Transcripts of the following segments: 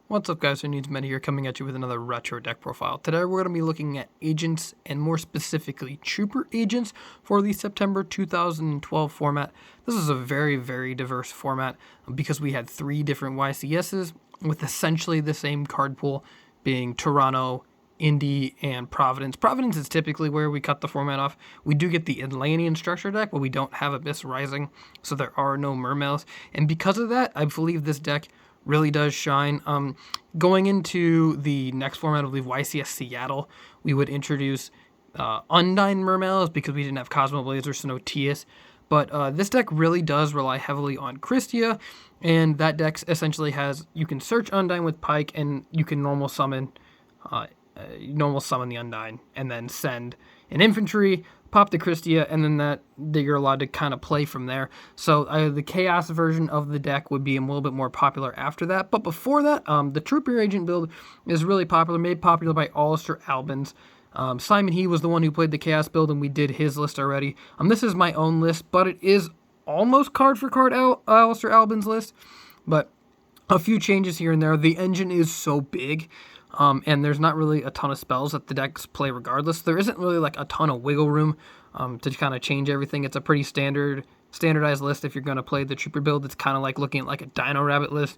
What's up guys, Who Needs Meta here, coming at you with another retro deck profile. Today we're going to be looking at agents, and more specifically Trooper agents, for the September 2012 format. This is a very diverse format because we had 3 different YCSs with essentially the same card pool, being Toronto, Indy, and Providence. Providence is typically where we cut the format off. We do get the Atlantean structure deck, but we don't have Abyss Rising, so there are no Mermails. And because of that, I believe this deck really does shine. Going into the next format, I believe YCS Seattle, we would introduce Undyne Mermails because we didn't have Cosmo Blazer, so no Tias. But this deck really does rely heavily on Kristya, and that deck essentially has, you can search Undyne with Pike, and you can normal summon the Undyne, and then send an infantry, pop the Kristya, and then that you're allowed to kind of play from there. So the Chaos version of the deck would be a little bit more popular after that. But before that, the Trooper Agent build is really popular, made popular by Alistair Albans. Simon He was the one who played the Chaos build, and we did his list already. This is my own list, but it is almost card for card Alistair Albans' list. But a few changes here and there. The engine is so big, and there's not really a ton of spells that the decks play regardless. There isn't really like a ton of wiggle room to kind of change everything. It's a pretty standardized list if you're going to play the Trooper build. It's kind of like looking at like a Dino Rabbit list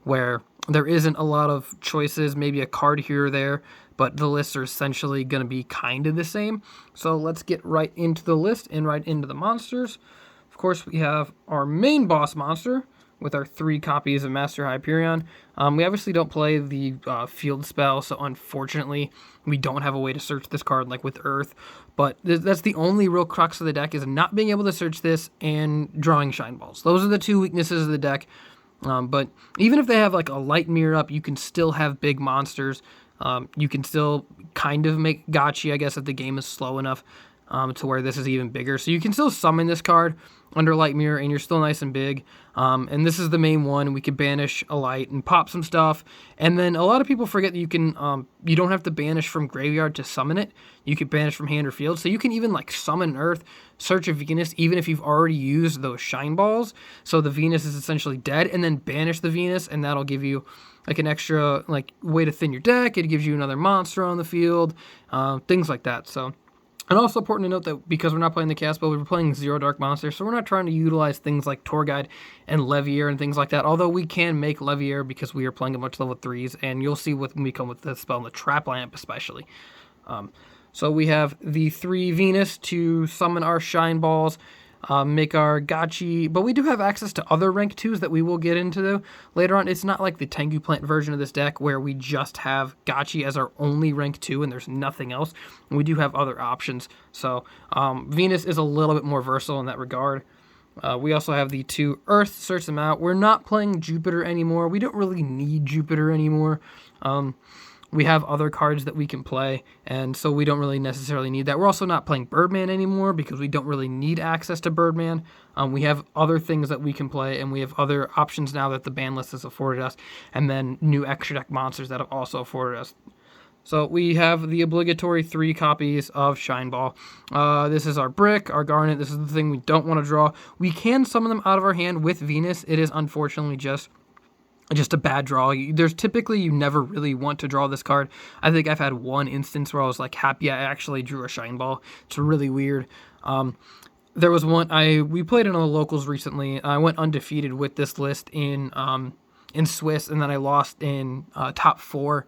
where there isn't a lot of choices, maybe a card here or there, but the lists are essentially going to be kind of the same. So let's get right into the list and right into the monsters. Of course, we have our main boss monster with our 3 copies of Master Hyperion. We obviously don't play the field spell, so unfortunately we don't have a way to search this card like with Earth, but that's the only real crux of the deck, is not being able to search this and drawing Shine Balls. Those are the 2 weaknesses of the deck, but even if they have like a light mirror up, you can still have big monsters. You can still kind of make Gachi, I guess, if the game is slow enough to where this is even bigger. So you can still summon this card under Light Mirror, and you're still nice and big. And this is the main one. We could banish a light and pop some stuff. And then a lot of people forget that you can, you don't have to banish from graveyard to summon it. You could banish from hand or field. So you can even like summon Earth, search a Venus, even if you've already used those Shine Balls. So the Venus is essentially dead, and then banish the Venus, and that'll give you like an extra like way to thin your deck. It gives you another monster on the field, things like that. So. And also important to note that because we're not playing the Chaos build, we're playing Zero Dark Monsters, so we're not trying to utilize things like Tour Guide and Leviair and things like that, although we can make Leviair because we are playing a bunch of level 3s, and you'll see when we come with the spell in the Trap Lamp especially. So we have the 3 Venus to summon our Shine Balls, make our Gachi, but we do have access to other rank 2s that we will get into later on. It's not like the Tengu Plant version of this deck where we just have Gachi as our only rank 2 and there's nothing else. We do have other options. So Venus is a little bit more versatile in that regard. We also have the 2 Earth, search them out. We're not playing Jupiter anymore. We don't really need Jupiter anymore. We have other cards that we can play, and so we don't really necessarily need that. We're also not playing Birdman anymore because we don't really need access to Birdman. We have other things that we can play, and we have other options now that the ban list has afforded us, and then new extra deck monsters that have also afforded us. So we have the obligatory 3 copies of Shine Ball. This is our Brick, our Garnet. This is the thing we don't want to draw. We can summon them out of our hand with Venus. It is unfortunately just a bad draw. There's typically, you never really want to draw this card. I think I've had one instance where I was like happy I actually drew a Shine Ball. It's really weird. There was one, we played in the locals recently. I went undefeated with this list in Swiss, and then I lost in top 4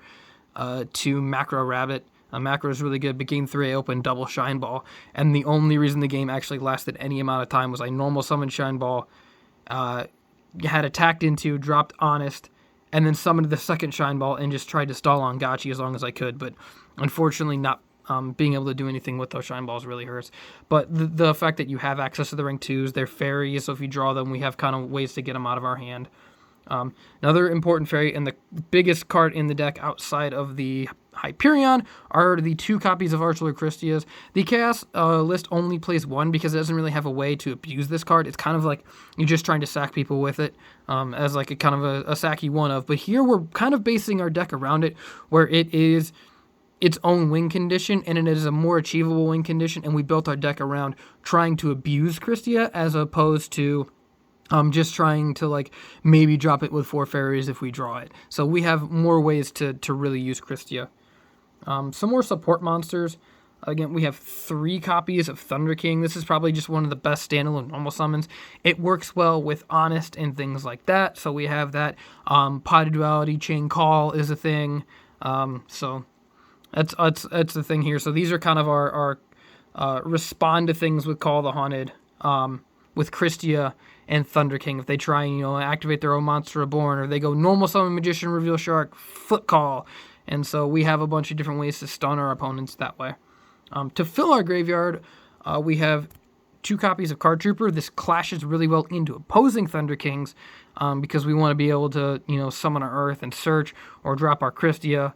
to Macro Rabbit. Macro is really good, but game 3 I opened double Shine Ball, and the only reason the game actually lasted any amount of time was I normal summoned Shine Ball, had attacked into, dropped Honest, and then summoned the second Shine Ball and just tried to stall on Gachi as long as I could. But unfortunately, not being able to do anything with those Shine Balls really hurts. But the fact that you have access to the rank 2s, they're fairies, so if you draw them, we have kind of ways to get them out of our hand. Another important fairy, and the biggest card in the deck outside of the Hyperion, are the 2 copies of Archlord Kristyas. The Chaos list only plays 1 because it doesn't really have a way to abuse this card. It's kind of like you're just trying to sack people with it as like a kind of a sacky one of. But here we're kind of basing our deck around it, where it is its own win condition, and it is a more achievable win condition, and we built our deck around trying to abuse Kristya as opposed to Just trying to like maybe drop it with 4 fairies if we draw it. So we have more ways to really use Kristya. Some more support monsters. Again, we have 3 copies of Thunder King. This is probably just one of the best standalone normal summons. It works well with Honest and things like that. So we have that. Potted Duality, Chain Call is a thing. So that's the thing here. So these are kind of our respond to things with Call the Haunted, with Kristya and Thunder King. If they try and, activate their own Monster Reborn, or they go normal summon Magician, Reveal Shark, Flip Call. And so we have a bunch of different ways to stun our opponents that way. To fill our graveyard, we have 2 copies of Card Trooper. This clashes really well into opposing Thunder Kings, because we want to be able to, summon our Earth and search, or drop our Kristya.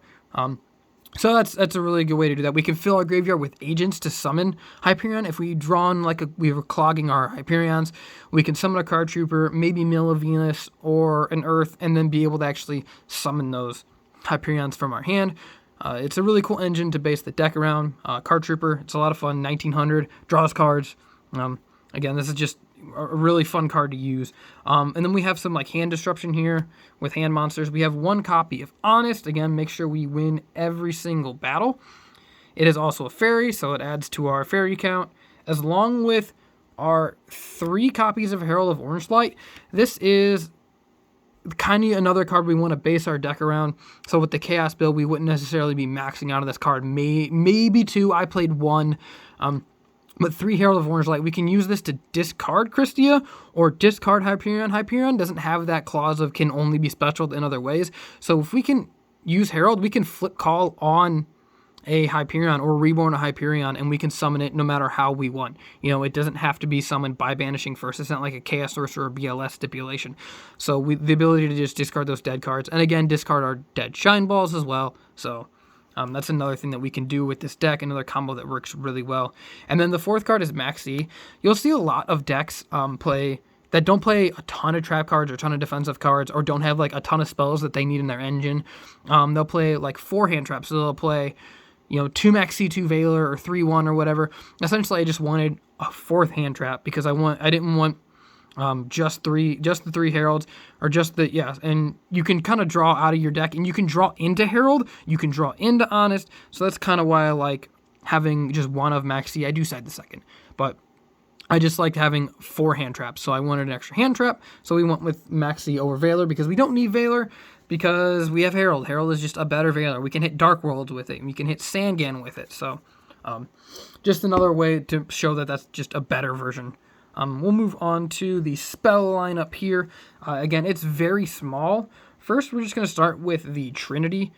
So that's a really good way to do that. We can fill our graveyard with agents to summon Hyperion. If we draw on we were clogging our Hyperions, we can summon a Card Trooper, maybe mill a Venus or an Earth, and then be able to actually summon those Hyperions from our hand. It's a really cool engine to base the deck around. Card Trooper, it's a lot of fun. 1900, draws cards. Again, this is just a really fun card to use. And then we have some like hand disruption here with hand monsters. We have 1 copy of Honest. Again, make sure we win every single battle. It is also a fairy, so it adds to our fairy count. As long with our 3 copies of Herald of Orange Light. This is kind of another card we want to base our deck around. So with the Chaos build, we wouldn't necessarily be maxing out on this card. Maybe 2. I played 1. But 3 Herald of Orange Light. We can use this to discard Kristya or discard Hyperion. Hyperion doesn't have that clause of can only be specialed in other ways. So if we can use Herald, we can flip call on a Hyperion or reborn a Hyperion, and we can summon it no matter how we want. It doesn't have to be summoned by banishing first. It's not like a Chaos Sorcerer or BLS stipulation. So the ability to just discard those dead cards, and again, discard our dead Shine Balls as well. So that's another thing that we can do with this deck, another combo that works really well. And then the 4th card is Maxx. You'll see a lot of decks that don't play a ton of trap cards or a ton of defensive cards, or don't have like a ton of spells that they need in their engine. They'll play like 4 hand traps. So they'll play 2 Maxx, 2 Valor, or 3-1 or whatever. Essentially, I just wanted a 4th hand trap because I didn't want just the 3 Heralds, or and you can kind of draw out of your deck, and you can draw into Herald, you can draw into Honest. So that's kind of why I like having just 1 of Maxx. I do side the 2nd, but I just liked having 4 hand traps, so I wanted an extra hand trap. So we went with Maxx over Valor because we don't need Valor, because we have Herald. Herald is just a better Valor. We can hit Dark Worlds with it, and we can hit Sangan with it. So just another way to show that that's just a better version. We'll move on to the spell lineup here. Again, it's very small. First, we're just going to start with the Trinity.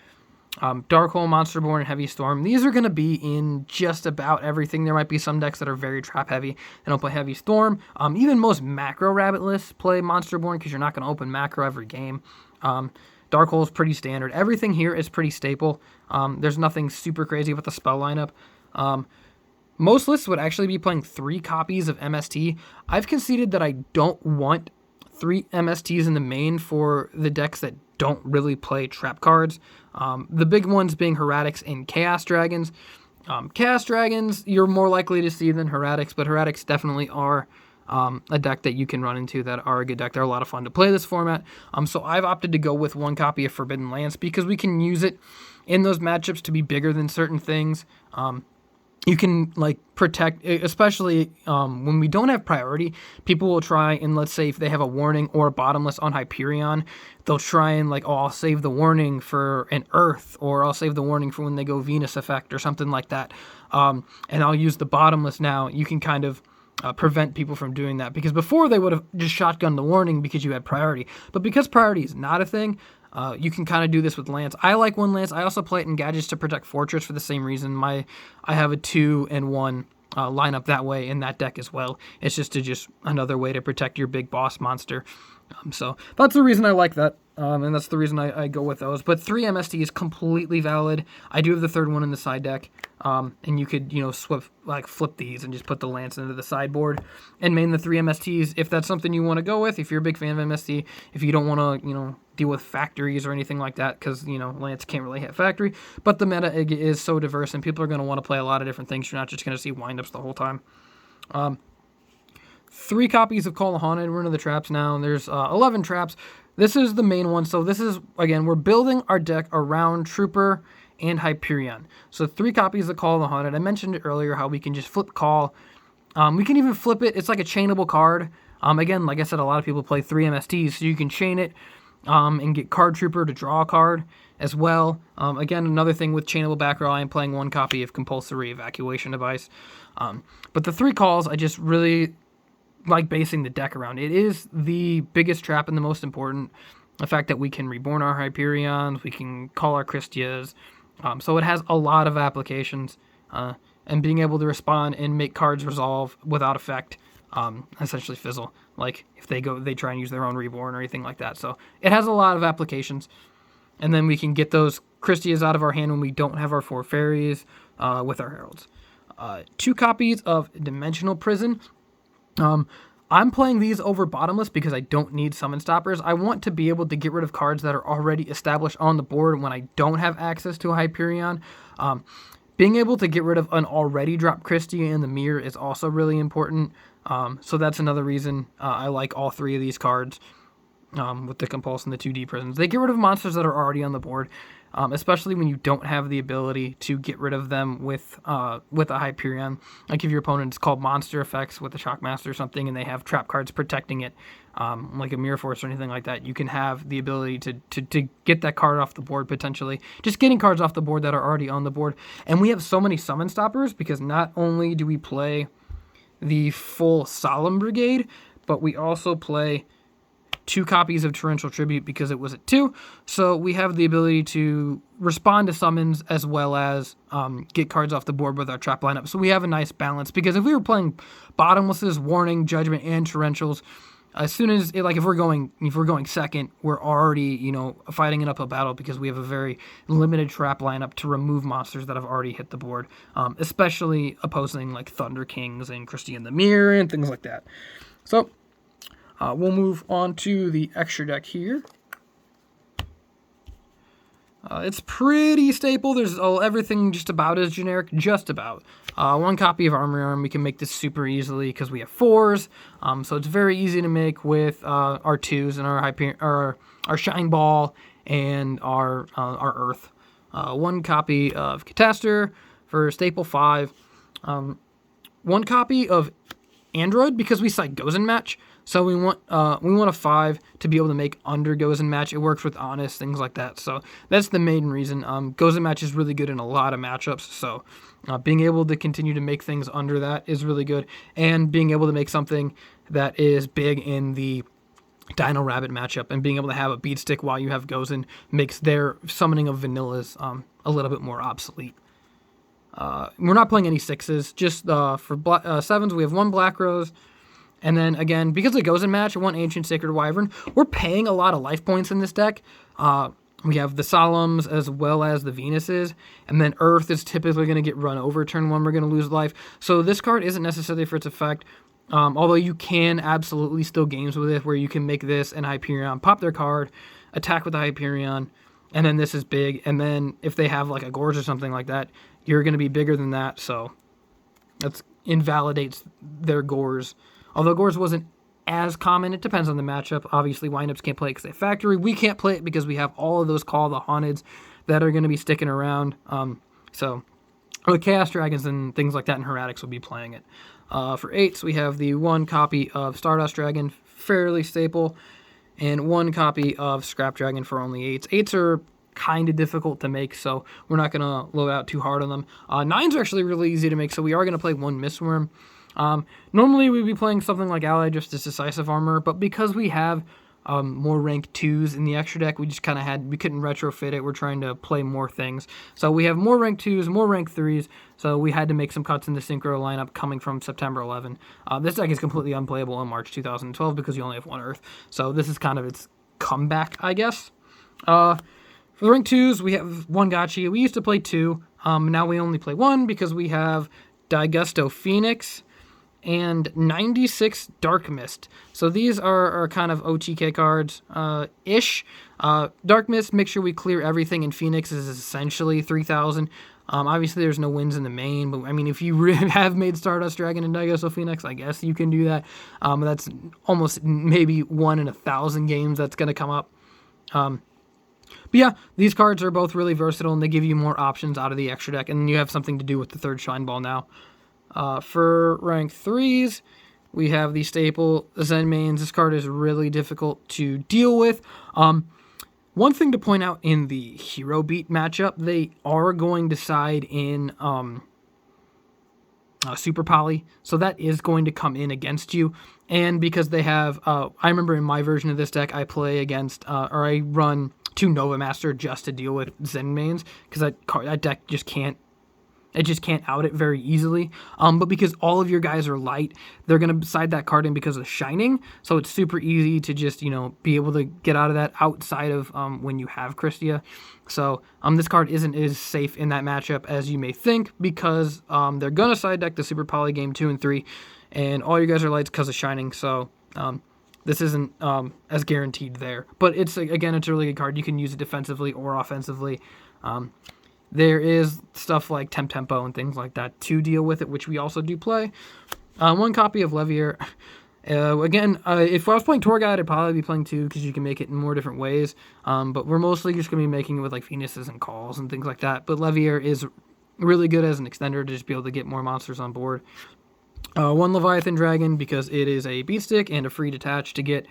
Darkhold, Monster Reborn, and Heavy Storm. These are going to be in just about everything. There might be some decks that are very trap heavy and don't play Heavy Storm. Even most macro rabbit lists play Monster Reborn because you're not going to open macro every game. Darkhold is pretty standard. Everything here is pretty staple. There's nothing super crazy with the spell lineup. Most lists would actually be playing 3 copies of MST. I've conceded that I don't want 3 MSTs in the main for the decks that don't really play trap cards. The big ones being Heretics and Chaos Dragons. Chaos Dragons you're more likely to see than Heretics, but Heretics definitely are a deck that you can run into that are a good deck. They're a lot of fun to play this format. So I've opted to go with 1 copy of Forbidden Lance because we can use it in those matchups to be bigger than certain things. You can protect, especially when we don't have priority. People will try and, let's say if they have a warning or a bottomless on Hyperion, they'll try and I'll save the warning for an Earth, or I'll save the warning for when they go Venus effect or something like that. And I'll use the bottomless now. You can kind of prevent people from doing that, because before they would have just shotgunned the warning because you had priority. But because priority is not a thing, you can kind of do this with Lance. I like 1 Lance. I also play it in Gadgets to protect Fortress for the same reason. I have a 2 and 1 lineup that way in that deck as well. It's just another way to protect your big boss monster. So that's the reason I like that, and that's the reason I go with those. But 3 MST is completely valid. I do have the 3rd one in the side deck, and you could flip these and just put the Lance into the sideboard and main the 3 MSTs if that's something you want to go with. If you're a big fan of MST, if you don't want to deal with factories or anything like that, because Lance can't really hit factory. But the meta is so diverse, and people are going to want to play a lot of different things. You're not just going to see windups the whole time. 3 copies of Call the Haunted. We're into the traps now, and there's 11 traps. This is the main one. So this is, again, we're building our deck around Trooper and Hyperion. So 3 copies of Call the Haunted. I mentioned earlier how we can just flip Call. We can even flip it. It's like a chainable card. Again, like I said, a lot of people play 3 MSTs, so you can chain it and get Card Trooper to draw a card as well. Again, another thing with chainable back row, I am playing 1 copy of Compulsory Evacuation device. But the 3 calls, I just really like basing the deck around. It is the biggest trap and the most important. The fact that we can reborn our Hyperions, we can call our Kristyas. So it has a lot of applications. And being able to respond and make cards resolve without effect, essentially fizzle. Like if they try and use their own reborn or anything like that. So it has a lot of applications. And then we can get those Kristyas out of our hand when we don't have our 4 fairies with our heralds. 2 copies of Dimensional Prison. I'm playing these over Bottomless because I don't need Summon Stoppers. I want to be able to get rid of cards that are already established on the board when I don't have access to a Hyperion. Being able to get rid of an already dropped Kristya in the mirror is also really important. So that's another reason I like all 3 of these cards with the Compulse and the 2D prisons. They get rid of monsters that are already on the board, especially when you don't have the ability to get rid of them with a Hyperion. Like if your opponent's called monster effects with a Shockmaster or something and they have trap cards protecting it, like a Mirror Force or anything like that, you can have the ability to get that card off the board potentially. Just getting cards off the board that are already on the board. And we have so many Summon Stoppers because not only do we play the full Solemn Brigade, but we also play 2 copies of Torrential Tribute because it was at 2. So we have the ability to respond to summons as well as get cards off the board with our trap lineup. So we have a nice balance because if we were playing Bottomlesses, Warning, Judgment, and Torrentials, as soon as if we're going second, we're already fighting an uphill battle because we have a very limited trap lineup to remove monsters that have already hit the board, especially opposing like Thunder Kings and Kristya in the Mirror and things like that. So we'll move on to the extra deck here. It's pretty staple. There's everything just about as generic, just about. 1 copy of Armory Arm. We can make this super easily because we have 4s. So it's very easy to make with our 2s and our Shine Ball and our Earth. 1 copy of Catastor for staple 5. 1 copy of Android because we cite Gozen Match. So we want a 5 to be able to make under Gozen Match. It works with Honest, things like that. So that's the main reason. Gozen Match is really good in a lot of matchups. So being able to continue to make things under that is really good. And being able to make something that is big in the Dino Rabbit matchup and being able to have a Beat Stick while you have Gozen makes their summoning of vanillas a little bit more obsolete. We're not playing any 6s. Just for 7s, we have 1 Black Rose. And then, again, because it goes in match, 1 Ancient Sacred Wyvern, we're paying a lot of life points in this deck. We have the Solemns as well as the Venuses. And then Earth is typically going to get run over turn 1. We're going to lose life. So this card isn't necessarily for its effect. Although you can absolutely still games with it where you can make this and Hyperion pop their card, attack with the Hyperion, and then this is big. And then if they have like a Gorge or something like that, you're going to be bigger than that. So that invalidates their Gores. Although Gores wasn't as common, it depends on the matchup. Obviously, Wind-Ups can't play it because they factory. We can't play it because we have all of those Call the Haunteds that are going to be sticking around. So the Chaos Dragons and things like that and Heretics will be playing it. For 8s, we have the 1 copy of Stardust Dragon, fairly staple, and 1 copy of Scrap Dragon for only 8s. 8s are kind of difficult to make, so we're not going to load out too hard on them. 9s are actually really easy to make, so we are going to play 1 Mist Wurm. Normally we'd be playing something like Ally just as Decisive Armor, but because we have more rank 2s in the extra deck, we just kind of we couldn't retrofit it. We're trying to play more things. So we have more rank 2s, more rank 3s, so we had to make some cuts in the Synchro lineup coming from September 11. This deck is completely unplayable in March 2012 because you only have 1 Earth, so this is kind of its comeback, I guess. For the rank 2s, we have 1 Gachi. We used to play 2, now we only play 1 because we have Daigusto Phoenix and 96 Dark Mist. So these are kind of OTK cards ish. Dark Mist, make sure we clear everything, and Phoenix is essentially 3,000. Obviously, there's no wins in the main, but I mean, if you have made Stardust Dragon and Daigusto Phoenix, I guess you can do that. That's almost maybe 1 in 1,000 games that's going to come up. But yeah, these cards are both really versatile, and they give you more options out of the extra deck, and you have something to do with the third Shine Ball now. For rank 3s, we have the staple Zenmaines. This card is really difficult to deal with. One thing to point out in the Hero Beat matchup, they are going to side in Super Poly, so that is going to come in against you. And because they have, I remember in my version of this deck, I play against, or I run 2 Nova Master just to deal with Zenmaines, because that deck just can't out it very easily. But because all of your guys are light, they're going to side that card in because of Shining, so it's super easy to just, be able to get out of that outside of when you have Kristya. So this card isn't as safe in that matchup as you may think, because they're going to side deck the Super Poly game 2 and 3, and all you guys are lights because of Shining, so this isn't as guaranteed there. But it's a really good card. You can use it defensively or offensively. There is stuff like Temtempo and things like that to deal with it, which we also do play. 1 copy of Leviair. If I was playing Tour Guide, I'd probably be playing 2 because you can make it in more different ways. But we're mostly just going to be making it with like Phoenixes and Calls and things like that. But Leviair is really good as an extender to just be able to get more monsters on board. 1 Leviathan Dragon, because it is a beat stick and a free detach to get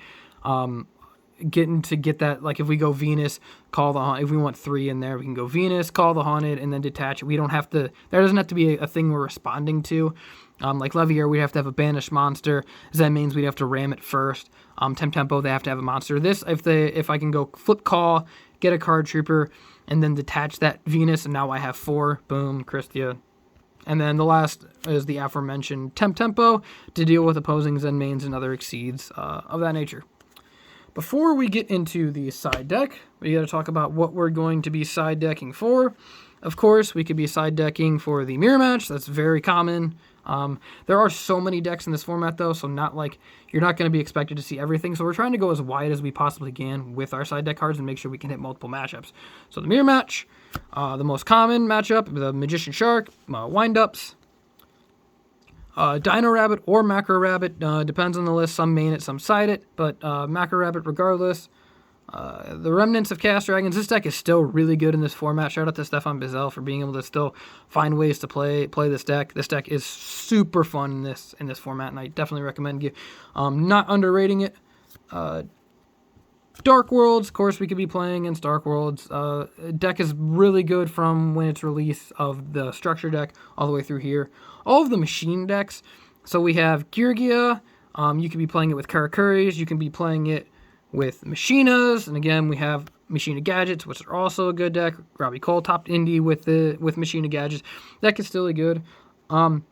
that, like if we go Venus, call the Haunted, if we want 3 in there, we can go Venus, call the Haunted, and then detach. We don't have to, there doesn't have to be a thing we're responding to. Like Leviair, we'd have to have a banished monster. Zenmaines, we'd have to ram it first. Temtempo, they have to have a monster. This, if I can go flip call, get a card trooper, and then detach that Venus, and now I have 4, boom, Kristya. And then the last is the aforementioned Temtempo to deal with opposing Zenmaines and other exceeds of that nature. Before we get into the side deck, we got to talk about what we're going to be side decking for. Of course, we could be side decking for the mirror match. That's very common. There are so many decks in this format, though, so you're not going to be expected to see everything. So we're trying to go as wide as we possibly can with our side deck cards and make sure we can hit multiple matchups. So the mirror match, the most common matchup, the Magician Shark, Wind-Ups, Dino Rabbit or Macro Rabbit, depends on the list. Some main it, some side it, but Macro Rabbit regardless. The Remnants of Chaos Dragons. This deck is still really good in this format. Shout out to Stefan Bizel for being able to still find ways to play this deck. This deck is super fun in this format, and I definitely recommend you not underrating it. Dark Worlds, of course, we could be playing against Dark Worlds. Deck is really good from when it's released of the structure deck all the way through here. All of the machine decks. So we have Geargia. You can be playing it with Karakuris. You can be playing it with Machinas. And again, we have Machina Gadgets, which are also a good deck. Robbie Cole topped Indy with Machina Gadgets. Deck is still good. What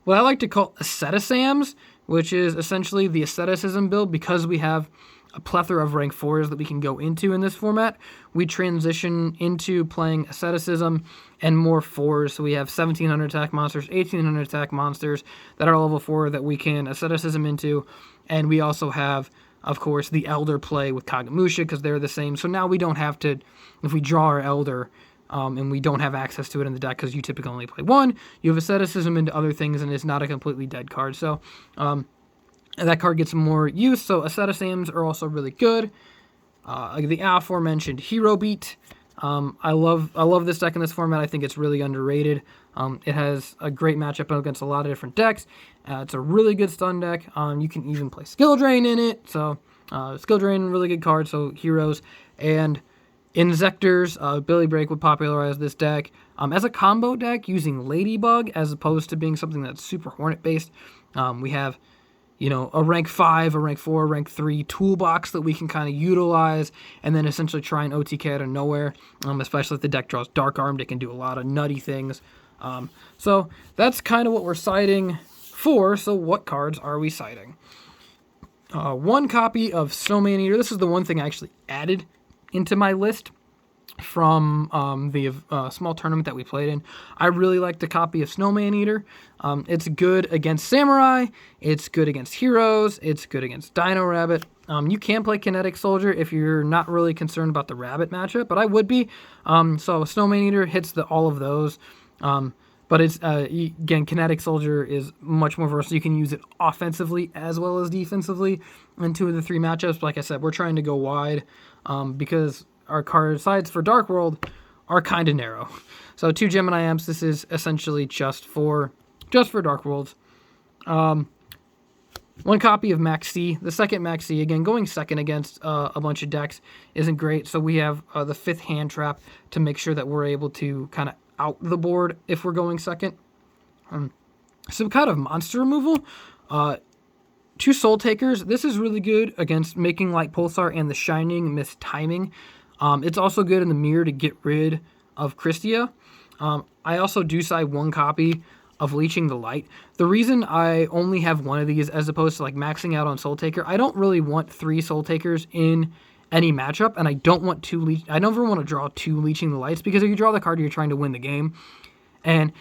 I like to call Ascetisams, which is essentially the asceticism build, because we have a plethora of rank 4s that we can go into in this format. We transition into playing asceticism and more 4s. So we have 1,700 attack monsters, 1,800 attack monsters that are level 4 that we can asceticism into. And we also have, of course, the Elder play with Kagamusha, because they're the same. So now we don't have to, if we draw our Elder and we don't have access to it in the deck because you typically only play 1, you have asceticism into other things, and it's not a completely dead card. So that card gets more use, so Ascetisams are also really good. The aforementioned Hero Beat. I love this deck in this format. I think it's really underrated. It has a great matchup against a lot of different decks. It's a really good stun deck. You can even play Skill Drain in it. So Skill Drain, really good card. So Heroes and Inzectors. Billy Break would popularize this deck as a combo deck using Ladybug as opposed to being something that's super Hornet based. We have a rank 5, a rank 4, rank 3 toolbox that we can kind of utilize and then essentially try and OTK out of nowhere, especially if the deck draws Dark Armed. It can do a lot of nutty things. So that's kind of what we're siding for. So what cards are we siding? 1 copy of Snowman Eater. This is the one thing I actually added into my list from the small tournament that we played in. I really like the copy of Snowman Eater. It's good against Samurai. It's good against Heroes. It's good against Dino Rabbit. You can play Kinetic Soldier if you're not really concerned about the Rabbit matchup, but I would be. So Snowman Eater hits all of those. But it's again, Kinetic Soldier is much more versatile. You can use it offensively as well as defensively in 2 of the 3 matchups. Like I said, we're trying to go wide because our card sides for Dark World are kind of narrow. So 2 Gemini Imps. This is essentially just for Dark Worlds. 1 copy of Maxx. The second Maxx, again, going second against a bunch of decks isn't great. So we have the 5th hand trap to make sure that we're able to kind of out the board if we're going second. Some kind of monster removal. 2 Soul Takers. This is really good against making Light Pulsar and the Shining Mist Timing. It's also good in the mirror to get rid of Kristya. I also do side 1 copy of Leeching the Light. The reason I only have 1 of these as opposed to like maxing out on Soul Taker, I don't really want 3 Soul Takers in any matchup, and I don't want 2 I never want to draw 2 Leeching the Lights, because if you draw the card, you're trying to win the game. And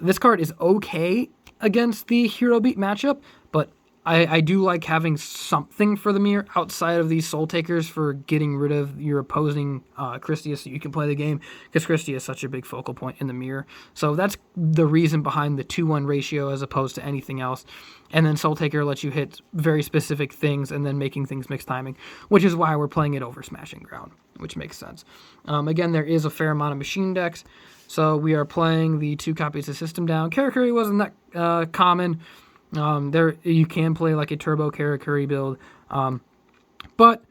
this card is okay against the Hero Beat matchup, but I do like having something for the mirror outside of these Soul Takers for getting rid of your opposing Kristya so you can play the game, because Kristya is such a big focal point in the mirror. So that's the reason behind the 2-1 ratio as opposed to anything else. And then Soul Taker lets you hit very specific things and then making things mixed timing, which is why we're playing it over Smashing Ground, which makes sense. Again, there is a fair amount of machine decks, so we are playing the 2 copies of System Down. Karakuri wasn't that common. There you can play like a Turbo Karakuri build, but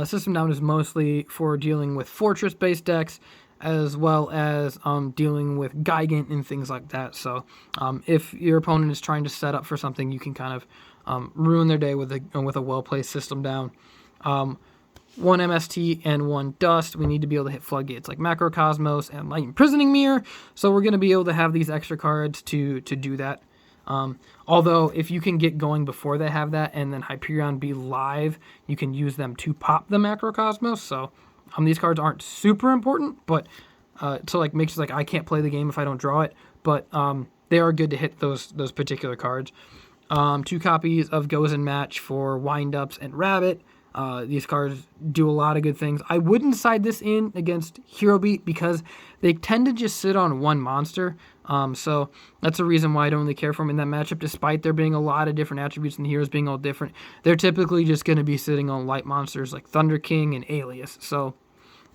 System Down is mostly for dealing with Fortress-based decks, as well as dealing with Gigant and things like that. So if your opponent is trying to set up for something, you can kind of ruin their day with a well-placed System Down. 1 MST and 1 Dust. We need to be able to hit floodgates like Macrocosmos and Light Imprisoning Mirror, so we're going to be able to have these extra cards to do that. Although, if you can get going before they have that, and then Hyperion be live, you can use them to pop the Macrocosmos. So, these cards aren't super important, but to like make sure like I can't play the game if I don't draw it. But they are good to hit those particular cards. 2 copies of Goes and Match for Wind-Ups and Rabbit. These cards do a lot of good things. I wouldn't side this in against Hero Beat because they tend to just sit on 1 monster. So that's a reason why I don't really care for them in that matchup, despite there being a lot of different attributes and the heroes being all different. They're typically just going to be sitting on light monsters like Thunder King and Alias. So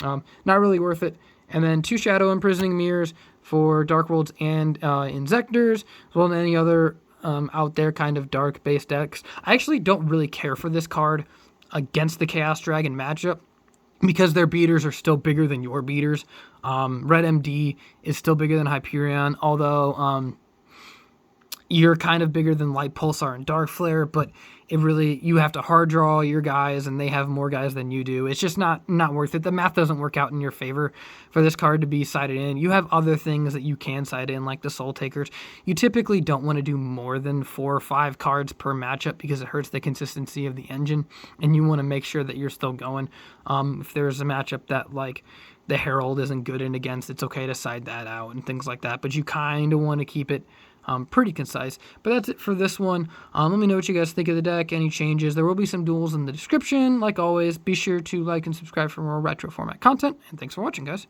not really worth it. And then 2 Shadow Imprisoning Mirrors for Dark Worlds and Inzectors, as well as any other out there kind of dark-based decks. I actually don't really care for this card against the Chaos Dragon matchup, because their beaters are still bigger than your beaters. Red MD is still bigger than Hyperion, although you're kind of bigger than Light Pulsar and Dark Flare, but you have to hard draw your guys, and they have more guys than you do. It's just not worth it. The math doesn't work out in your favor for this card to be sided in. You have other things that you can side in, like the Soul Takers. You typically don't want to do more than 4 or 5 cards per matchup because it hurts the consistency of the engine, and you want to make sure that you're still going. If there's a matchup that like the Herald isn't good in against, it's okay to side that out and things like that, but you kind of want to keep it pretty concise. But that's it for this one. Let me know what you guys think of the deck, any changes. There will be some duels in the description. Like always, be sure to like and subscribe for more retro format content, and thanks for watching, guys.